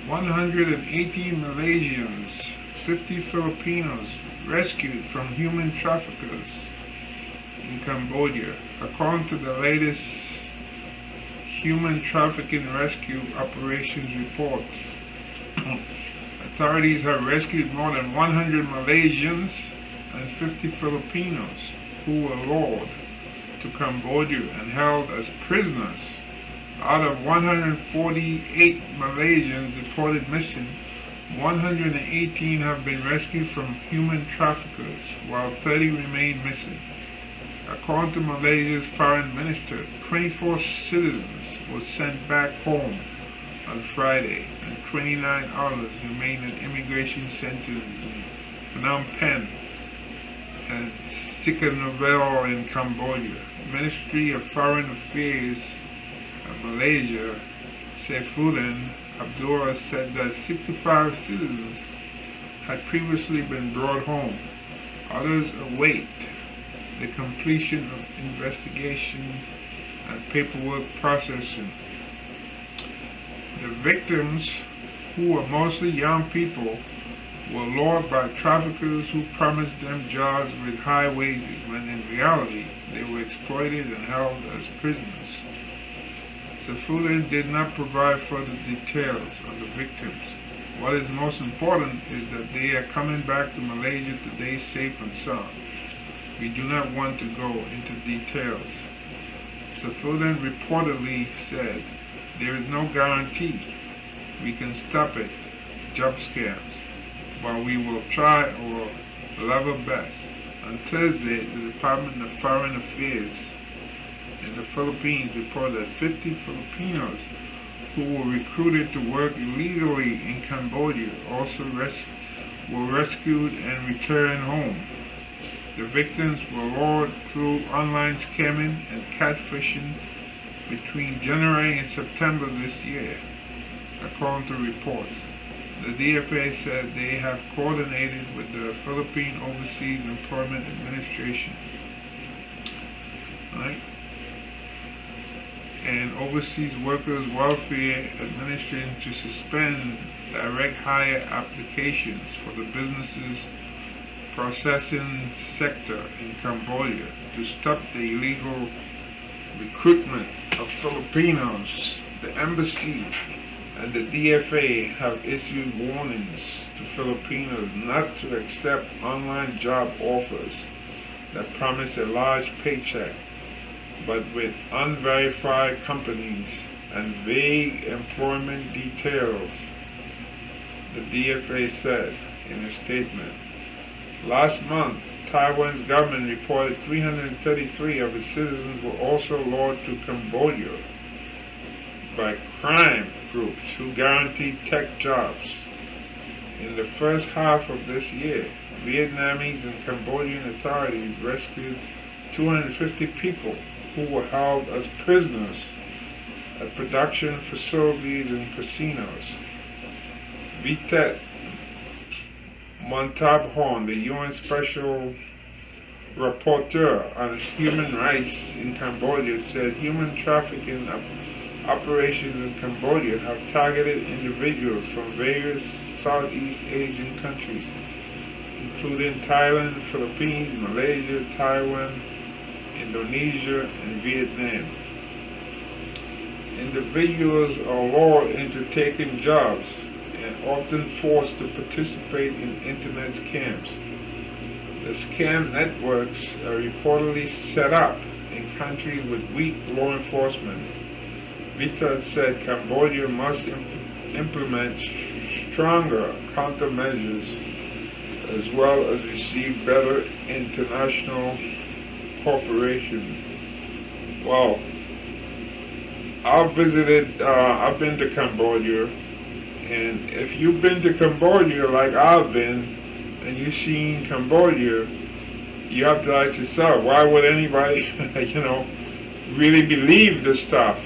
118 Malaysians, 50 Filipinos rescued from human traffickers in Cambodia, according to the latest Human Trafficking Rescue Operations report. Authorities have rescued more than 100 Malaysians and 50 Filipinos who were lured to Cambodia and held as prisoners. Out of 148 Malaysians reported missing, 118 have been rescued from human traffickers, while 30 remain missing. According to Malaysia's foreign minister, 24 citizens were sent back home on Friday, and 29 others remain in immigration centers in Phnom Penh and Sihanoukville in Cambodia. Ministry of Foreign Affairs of Malaysia, Saifuddin Abdullah, said that 65 citizens had previously been brought home. Others await the completion of investigations and paperwork processing. The victims, who were mostly young people, were lured by traffickers who promised them jobs with high wages, when in reality they were exploited and held as prisoners. Saifuddin did not provide further details on the victims. What is most important is that they are coming back to Malaysia today safe and sound. We do not want to go into details. Saifuddin reportedly said, "There is no guarantee we can stop it, job scams, but we will try our level best." On Thursday, the Department of Foreign Affairs in the Philippines reported that 50 Filipinos who were recruited to work illegally in Cambodia also were rescued and returned home. The victims were lured through online scamming and catfishing between January and September this year, according to reports. The DFA said they have coordinated with the Philippine Overseas Employment Administration, right, and Overseas Workers Welfare Administration to suspend direct hire applications for the businesses processing sector in Cambodia to stop the illegal recruitment of Filipinos. The embassy and the DFA have issued warnings to Filipinos not to accept online job offers that promise a large paycheck, but with unverified companies and vague employment details, the DFA said in a statement. Last month, Taiwan's government reported 333 of its citizens were also lured to Cambodia by crime groups who guaranteed tech jobs. In the first half of this year, Vietnamese and Cambodian authorities rescued 250 people who were held as prisoners at production facilities and casinos. Vitet Montabhorn, the UN Special Rapporteur on Human Rights in Cambodia, said human trafficking operations in Cambodia have targeted individuals from various Southeast Asian countries, including Thailand, Philippines, Malaysia, Taiwan, Indonesia, and Vietnam. Individuals are lured into taking jobs and often forced to participate in internet scams. The scam networks are reportedly set up in countries with weak law enforcement. Vitat said Cambodia must implement stronger countermeasures as well as receive better international cooperation. Well, I've been to Cambodia, and if you've been to Cambodia like I've been, and you've seen Cambodia, you have to ask yourself, why would anybody, really believe this stuff?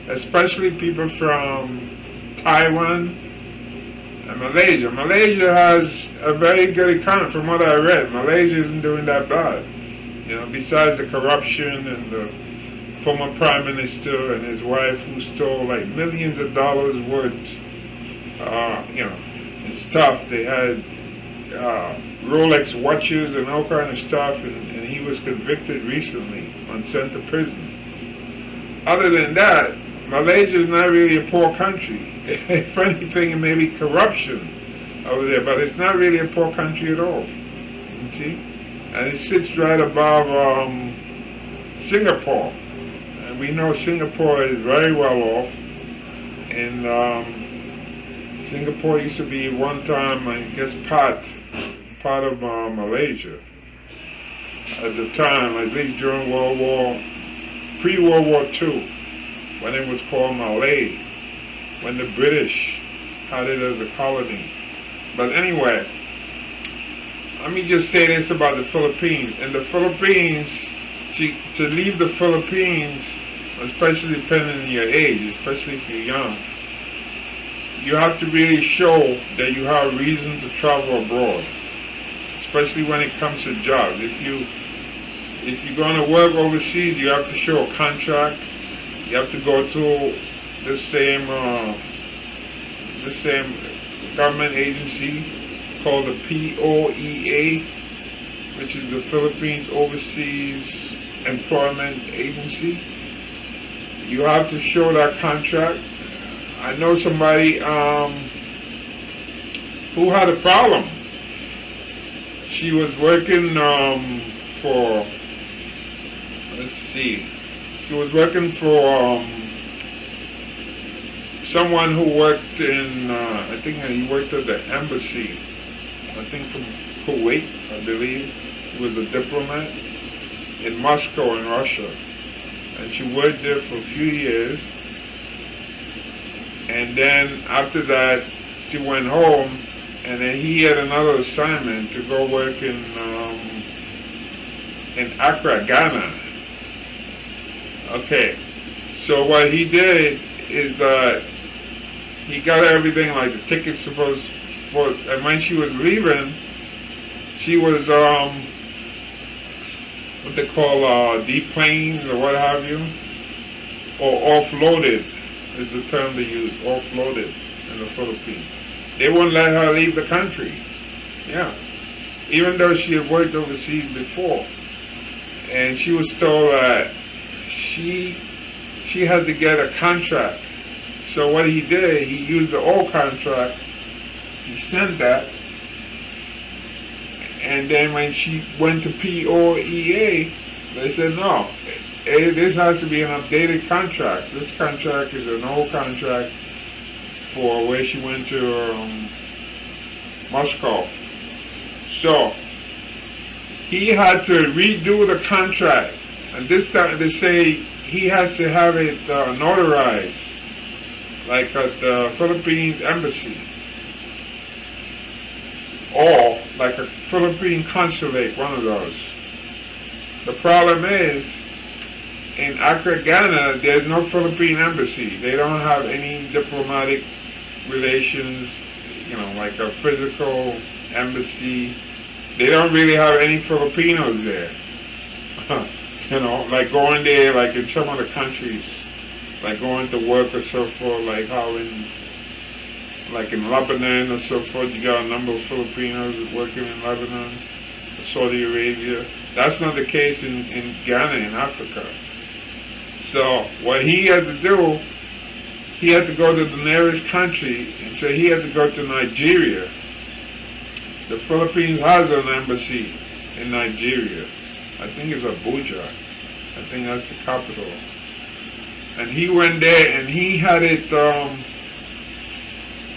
Especially people from Taiwan and Malaysia. Malaysia has a very good economy, from what I read. Malaysia isn't doing that bad. Besides the corruption and the former prime minister and his wife who stole like millions of dollars worth, and stuff. They had Rolex watches and all kind of stuff, and he was convicted recently and sent to prison. Other than that, Malaysia is not really a poor country. If anything, it may be corruption over there, but it's not really a poor country at all. You see? And it sits right above Singapore. And we know Singapore is very well off. And Singapore used to be one time, I guess, part of Malaysia. At the time, at least during pre-World War II, when it was called Malay, when the British had it as a colony. But anyway, let me just say this about the Philippines. In the Philippines, to leave the Philippines, especially depending on your age, especially if you're young, you have to really show that you have reason to travel abroad, especially when it comes to jobs. If you're going to work overseas, you have to show a contract. You have to go to the same government agency called the POEA, which is the Philippines Overseas Employment Agency. You have to show that contract. I know somebody who had a problem. She was working for, she was working for someone who worked in, I think he worked at the embassy, I think from Kuwait, I believe. He was a diplomat in Moscow in Russia. And she worked there for a few years. And then after that, she went home, and then he had another assignment to go work in Accra, Ghana. Okay, so what he did is that he got everything, like the tickets supposed for, and when she was leaving, she was what they call deplaned or what have you, or offloaded is the term they use, offloaded in the Philippines. They wouldn't let her leave the country. Yeah, even though she had worked overseas before, and she was told that she had to get a contract. So what he did, he used the old contract, he sent that, and then when she went to POEA, they said, no, this has to be an updated contract. This contract is an old contract for where she went to Moscow. So he had to redo the contract, and this time they say he has to have it notarized, like at the Philippines embassy, or like a Philippine consulate, one of those. The problem is, in Accra, Ghana, there's no Philippine embassy. They don't have any diplomatic relations, like a physical embassy. They don't really have any Filipinos there. Like going there, like in some other countries, like going to work or so forth, like how in Lebanon or so forth, you got a number of Filipinos working in Lebanon, Saudi Arabia. That's not the case in Ghana, in Africa. So what he had to do, he had to go to the nearest country, and so he had to go to Nigeria. The Philippines has an embassy in Nigeria. I think it's Abuja. I think that's the capital. And he went there, and he had it,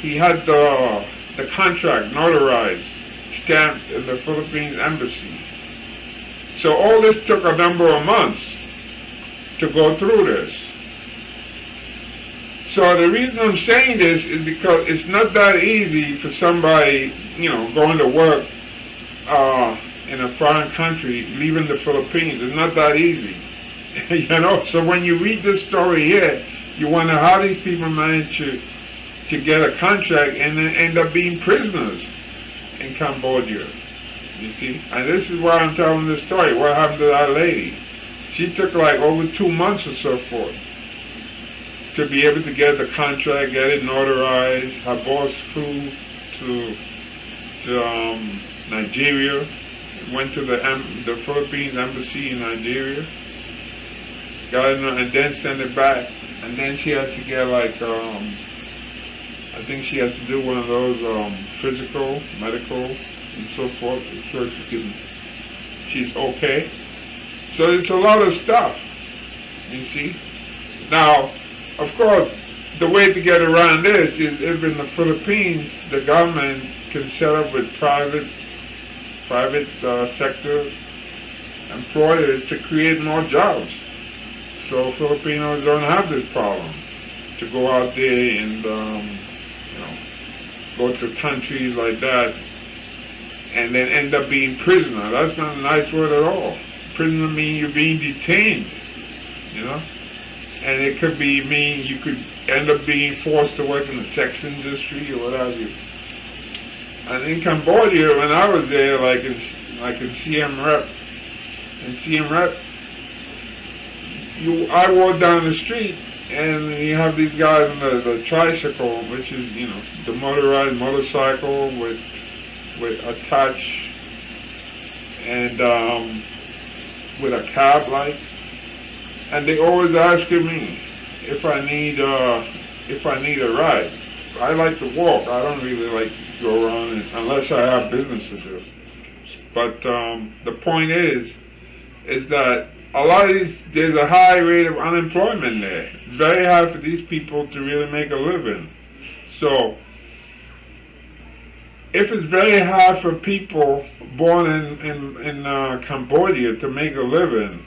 he had the contract notarized, stamped in the Philippines embassy. So all this took a number of months to go through this. So the reason I'm saying this is because it's not that easy for somebody, going to work in a foreign country, leaving the Philippines. It's not that easy. So when you read this story here, you wonder how these people manage to get a contract and then end up being prisoners in Cambodia. You see? And this is why I'm telling this story. What happened to that lady? She took like over 2 months or so forth to be able to get the contract, get it notarized. Her boss flew to Nigeria, went to the Philippines embassy in Nigeria, got it, and then sent it back. And then she has to get like I think she has to do one of those physical, medical, and so forth, so she's okay. So it's a lot of stuff, you see. Now, of course, the way to get around this is if in the Philippines the government can set up with private sector employers to create more jobs, so Filipinos don't have this problem to go out there and go to countries like that and then end up being prisoner. That's not a nice word at all. Prisoner means you're being detained, and it could mean you could end up being forced to work in the sex industry or what have you. And in Cambodia, when I was there, like in CM Rep, I walked down the street and you have these guys on the tricycle, which is the motorized motorcycle with attached and with a cab light, and they always asking me if I need a ride. I like to walk. I don't really like to go around unless I have business to do. But the point is that a lot of there's a high rate of unemployment there. It's very hard for these people to really make a living. So if it's very hard for people born in Cambodia to make a living,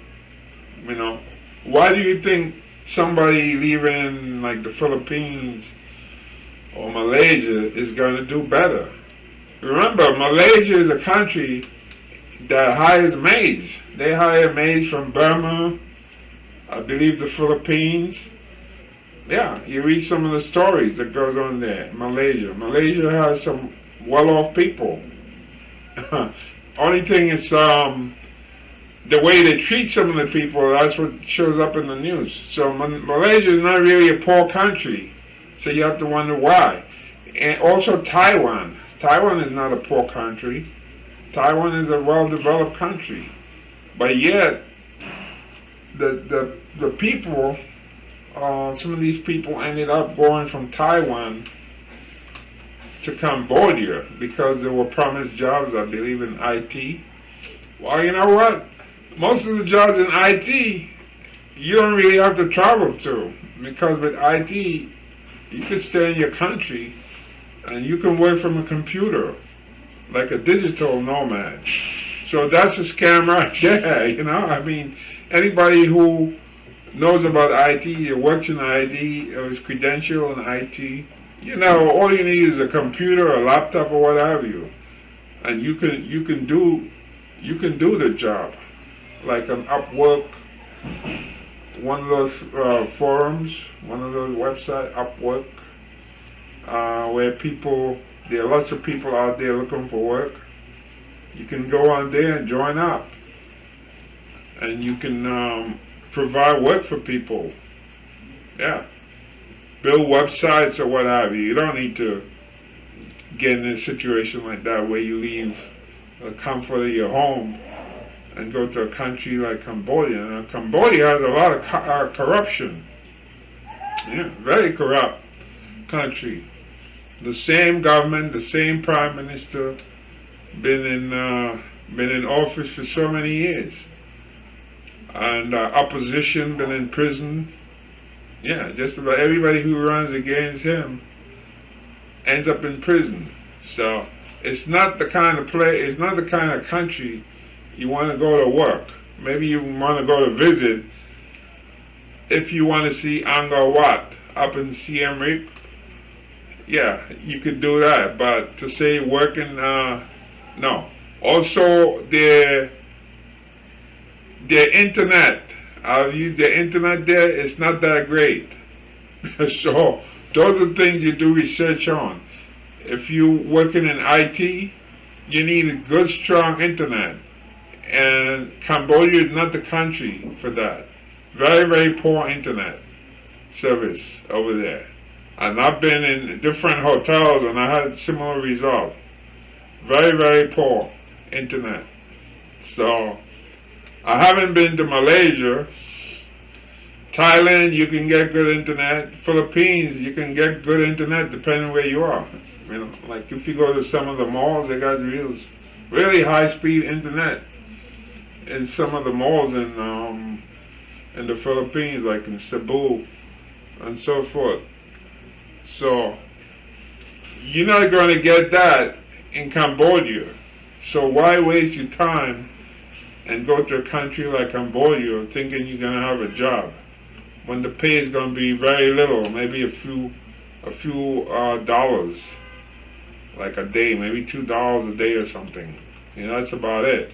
why do you think somebody leaving like the Philippines or Malaysia is going to do better? Remember, Malaysia is a country that hires maids. They hire maids from Burma, I believe the Philippines. Yeah, you read some of the stories that goes on there. Malaysia has some well-off people. Only thing is the way they treat some of the people, that's what shows up in the news. So Malaysia is not really a poor country, so you have to wonder why. And also Taiwan. Taiwan is not a poor country. Taiwan is a well-developed country. But yet, the people, some of these people ended up going from Taiwan to Cambodia because they were promised jobs, I believe, in IT. Well, you know what? Most of the jobs in IT, you don't really have to travel to, because with IT, you can stay in your country and you can work from a computer, like a digital nomad. So that's a scam right there, I mean, anybody who knows about IT, or works in IT, or is credentialed in IT, all you need is a computer, a laptop, or what have you, and you can do the job, like an Upwork, one of those forums, one of those websites, Upwork, where there are lots of people out there looking for work. You can go on there and join up, and you can provide work for people. Yeah. Build websites or what have you. You don't need to get in a situation like that where you leave the comfort of your home and go to a country like Cambodia. Now, Cambodia has a lot of corruption. Yeah, very corrupt country. The same government, the same prime minister, been in office for so many years, and opposition been in prison. Yeah, just about everybody who runs against him ends up in prison. So it's not the kind of it's not the kind of country you want to go to work. Maybe you want to go to visit if you want to see Angkor Wat up in Siem Reap. Yeah, you could do that, but to say working, no. Also, their internet. I've used the internet there. It's not that great. So those are things you do research on. If you're working in IT, you need a good, strong internet. And Cambodia is not the country for that. Very, very poor internet. service over there. And I've been in different hotels and I had similar result. Very, very poor internet. So I haven't been to Malaysia. Thailand, you can get good internet. Philippines, you can get good internet depending where you are. You know, like if you go to some of the malls, they got really high-speed internet in some of the malls in the Philippines, like in Cebu and so forth. So you're not going to get that in Cambodia. So why waste your time and go to a country like Cambodia thinking you're going to have a job when the pay is going to be very little, maybe a few dollars, like a day, maybe $2 a day or something. You know, that's about it.